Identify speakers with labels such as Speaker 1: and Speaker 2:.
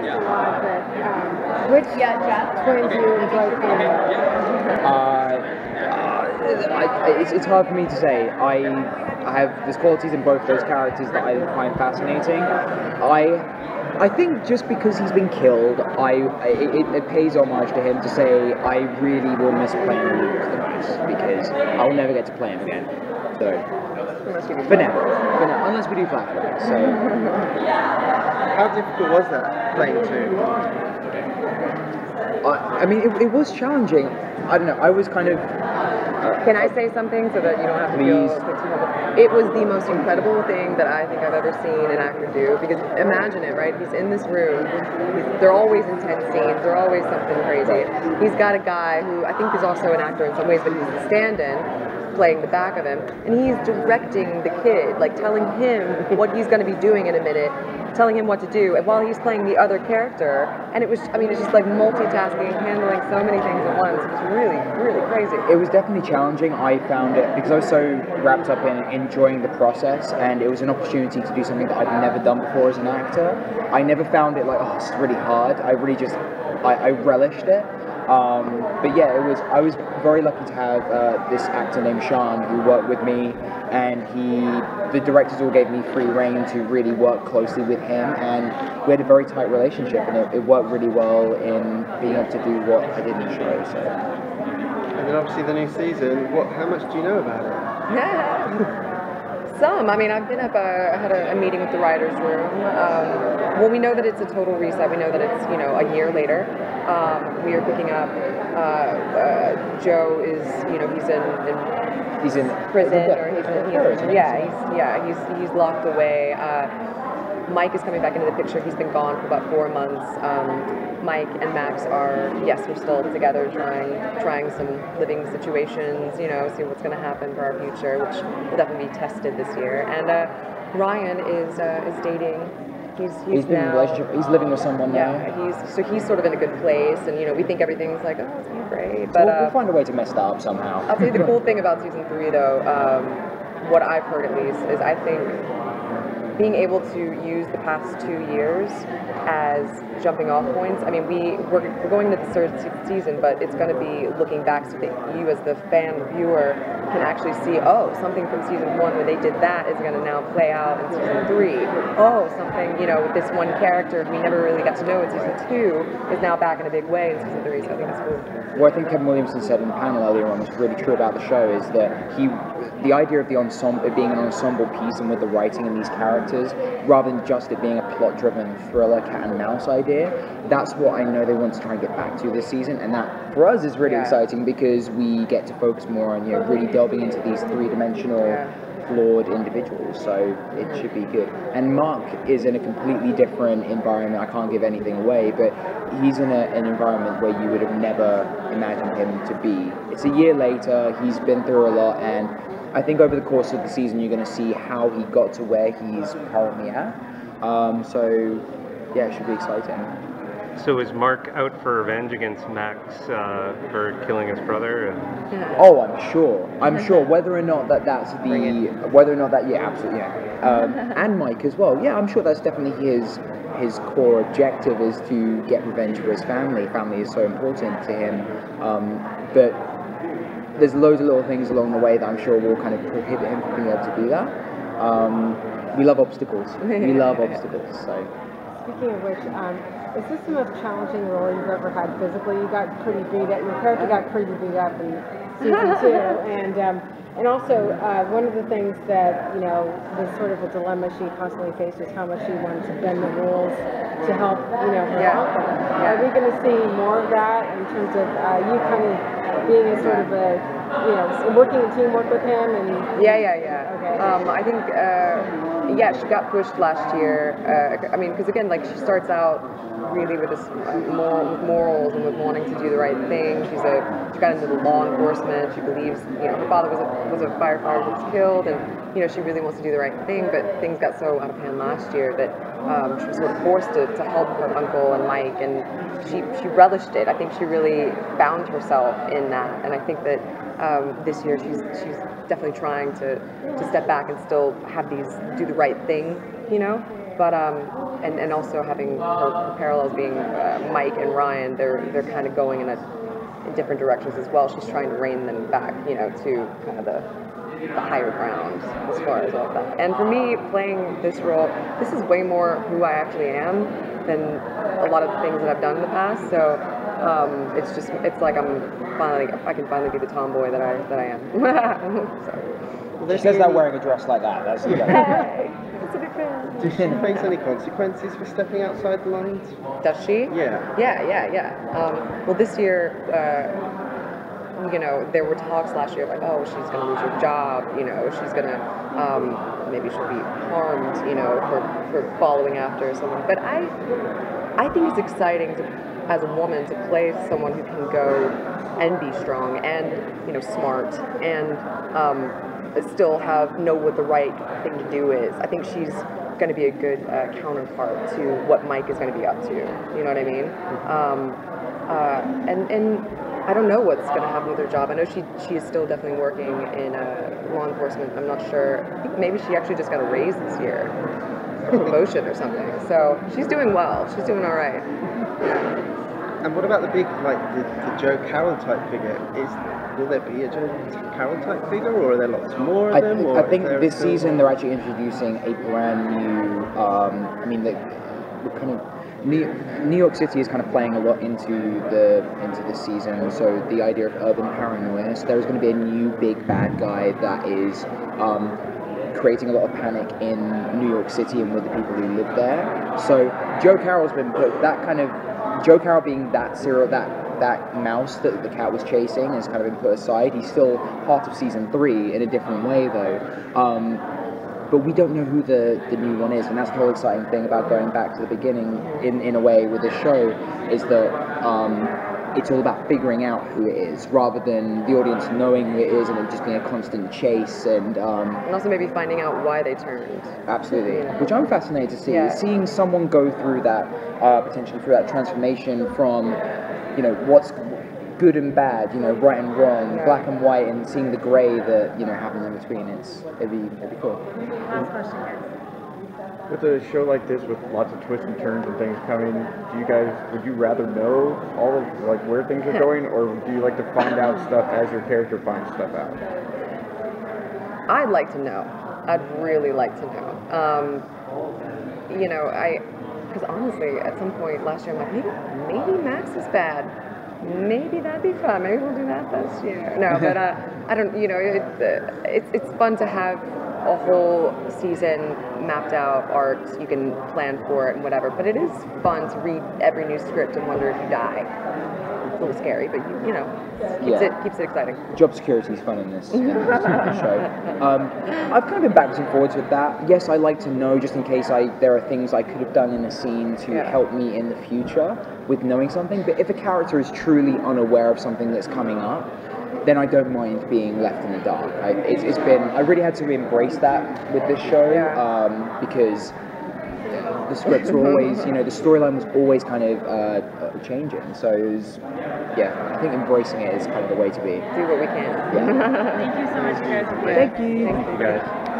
Speaker 1: cast a lot, but which twins you enjoy playing with?
Speaker 2: It's hard for me to say. I have there's qualities in both those characters that I find fascinating. I think just because he's been killed, it pays homage to him to say I really will miss playing Luke the most because I'll never get to play him again. So for now, unless we do flashbacks. So
Speaker 3: how difficult was that playing two?
Speaker 2: I mean, it was challenging. I don't know. I was kind of.
Speaker 4: Can I say something so that you don't have to
Speaker 2: Please.
Speaker 4: feel? It was the most incredible thing that I think I've ever seen an actor do. Because imagine it, right? He's in this room. They're always intense scenes. They're always something crazy. He's got a guy who I think is also an actor in some ways, but he's the stand-in playing the back of him, and he's directing the kid, like telling him what he's going to be doing in a minute, telling him what to do, and while he's playing the other character. And it was, I mean, it's just like multitasking, handling so many things at once. It was really, really crazy.
Speaker 2: It was definitely challenging. I found it because I was so wrapped up in enjoying the process, and it was an opportunity to do something that I'd never done before as an actor. I never found it like, oh, it's really hard. I really just, I relished it. But yeah, I was very lucky to have this actor named Sean who worked with me, and the directors all gave me free rein to really work closely with him, and we had a very tight relationship, and it worked really well in being able to do what I did in the show. So.
Speaker 3: And then obviously the new season, how much do you know about it?
Speaker 4: Some. I mean, I've been up, I had a meeting with the writers' room. Well, we know that it's a total reset. We know that it's, you know, a year later. We are picking up, Joe is, you know, he's in prison, or he's locked away. Mike is coming back into the picture. He's been gone for about 4 months. Mike and Max are, yes, we're still together trying some living situations, you know, see what's going to happen for our future, which will definitely be tested this year. And Ryan is dating. He's
Speaker 2: been in a relationship. He's living with someone now.
Speaker 4: Yeah, he's sort of in a good place, and you know, we think everything's like, oh, it's gonna be great. But
Speaker 2: we'll find a way to mess that up somehow.
Speaker 4: I'll tell you the cool thing about season 3, though, what I've heard at least, is I think being able to use the past 2 years as jumping off points. I mean, we're going into the third season, but it's going to be looking back so that you as the fan viewer can actually see, oh, something from season 1 where they did that is going to now play out in season 3. Oh, something, you know, with this one character we never really got to know in season 2 is now back in a big way in season 3, so I think that's cool.
Speaker 2: What I think Kevin Williamson said in the panel earlier on was really true about the show is that the idea of the ensemble, it being an ensemble piece and with the writing and these characters, rather than just it being a plot-driven thriller cat and mouse idea, that's what I know they want to try and get back to this season, and that for us is really exciting because we get to focus more on, you know, really delving into these three-dimensional flawed individuals, so it should be good. And Mark is in a completely different environment. I can't give anything away, but he's in an environment where you would have never imagined him to be. It's a year later, he's been through a lot, and I think over the course of the season you're going to see how he got to where he's currently at. So yeah, it should be exciting.
Speaker 5: So is Mark out for revenge against Max for killing his brother?
Speaker 2: Oh, I'm sure. Whether or not that's absolutely, and Mike as well. Yeah, I'm sure that's definitely his core objective is to get revenge for his family. Family is so important to him. But there's loads of little things along the way that I'm sure will kind of prohibit him from being able to do that. We love obstacles. We love obstacles. So.
Speaker 1: Speaking of which, is this the most challenging role you've ever had physically? You got pretty beat up. Your character got pretty beat up in season 2, and also one of the things that, you know, was sort of a dilemma she constantly faced was how much she wanted to bend the rules to help, you know, her uncle. Are we going to see more of that in terms of you kind of being a sort of a, you know, working in teamwork with him? And
Speaker 4: Okay. I think she got pushed last year. I mean, because again, like, she starts out really with this morals and with wanting to do the right thing. She got into the law enforcement. She believes, you know, her father was a firefighter who was killed, and you know, she really wants to do the right thing. But things got so out of hand last year that she was sort of forced to help her uncle and Mike, and she relished it. I think she really found herself in that, and I think that this year she's definitely trying to step back and still have do the right thing, you know. But and also having her parallels being Mike and Ryan, they're kind of going in different directions as well. She's trying to rein them back, you know, to kind of the higher ground as far as all of that. And for me, playing this role, this is way more who I actually am than a lot of the things that I've done in the past. So it's like I can finally be the tomboy that I am. So.
Speaker 2: She says that wearing a dress like that. That's
Speaker 4: Hey, that's a big fan.
Speaker 3: Does she face any consequences for stepping outside the lines?
Speaker 4: Does she?
Speaker 3: Yeah.
Speaker 4: Yeah. Well, this year, you know, there were talks last year like, oh, she's going to lose her job, you know, she's going to, maybe she'll be harmed, you know, for following after someone. But I think it's exciting as a woman to play someone who can go and be strong and, you know, smart and still know what the right thing to do is. I think she's going to be a good counterpart to what Mike is going to be up to. You know what I mean? And I don't know what's going to happen with her job. I know she is still definitely working in law enforcement. I'm not sure. I think maybe she actually just got a raise this year, a promotion or something. So she's doing well. She's doing all right.
Speaker 3: And what about the big, like the Joe Carroll type figure? Will there be a Joe Carroll type figure, or are there lots more of them?
Speaker 2: I think this season they're actually introducing a brand new. I mean, the kind of New York City is kind of playing a lot into the season. So the idea of urban paranoia. So there's going to be a new big bad guy that is creating a lot of panic in New York City and with the people who live there. So Joe Carroll's been put Joe Carroll being that mouse that the cat was chasing has kind of been put aside. He's still part of season 3 in a different way though. But we don't know who the new one is, and that's the whole exciting thing about going back to the beginning in a way with this show, is that it's all about figuring out who it is rather than the audience knowing who it is and it just being a constant chase and
Speaker 4: also maybe finding out why they turned.
Speaker 2: Absolutely,
Speaker 4: Yeah.
Speaker 2: which I'm fascinated to see.
Speaker 4: Yeah.
Speaker 2: Seeing someone go through that potentially through that transformation from, you know, what's good and bad, you know, right and wrong,
Speaker 4: Yeah.
Speaker 2: black and white, and seeing the grey that, you know, happens in between. It'd be cool.
Speaker 1: Last question, guys.
Speaker 6: With a show like this, with lots of twists and turns and things coming, would you rather know all of like where things are going, or do you like to find out stuff as your character finds stuff out?
Speaker 4: I'd like to know. I'd really like to know. You know, because honestly, at some point last year, I'm like, maybe Max is bad. Maybe that'd be fun. Maybe we'll do that this year. No, but I don't. You know, it's fun to have a whole season mapped out, arcs. You can plan for it and whatever. But it is fun to read every new script and wonder if you die. It's a little scary, but you know, keeps it exciting.
Speaker 2: Job security is fun in this show. I've kind of been backwards and forwards with that. Yes, I like to know just in case there are things I could have done in a scene to help me in the future with knowing something. But if a character is truly unaware of something that's coming up, then I don't mind being left in the dark. I really had to embrace that with this show because the scripts were always, you know, the storyline was always kind of changing. So it was, I think embracing it is kind of the way to be.
Speaker 4: Do what we can.
Speaker 2: Yeah.
Speaker 1: Thank you so much, you guys.
Speaker 2: Thank you.
Speaker 5: Thank you guys.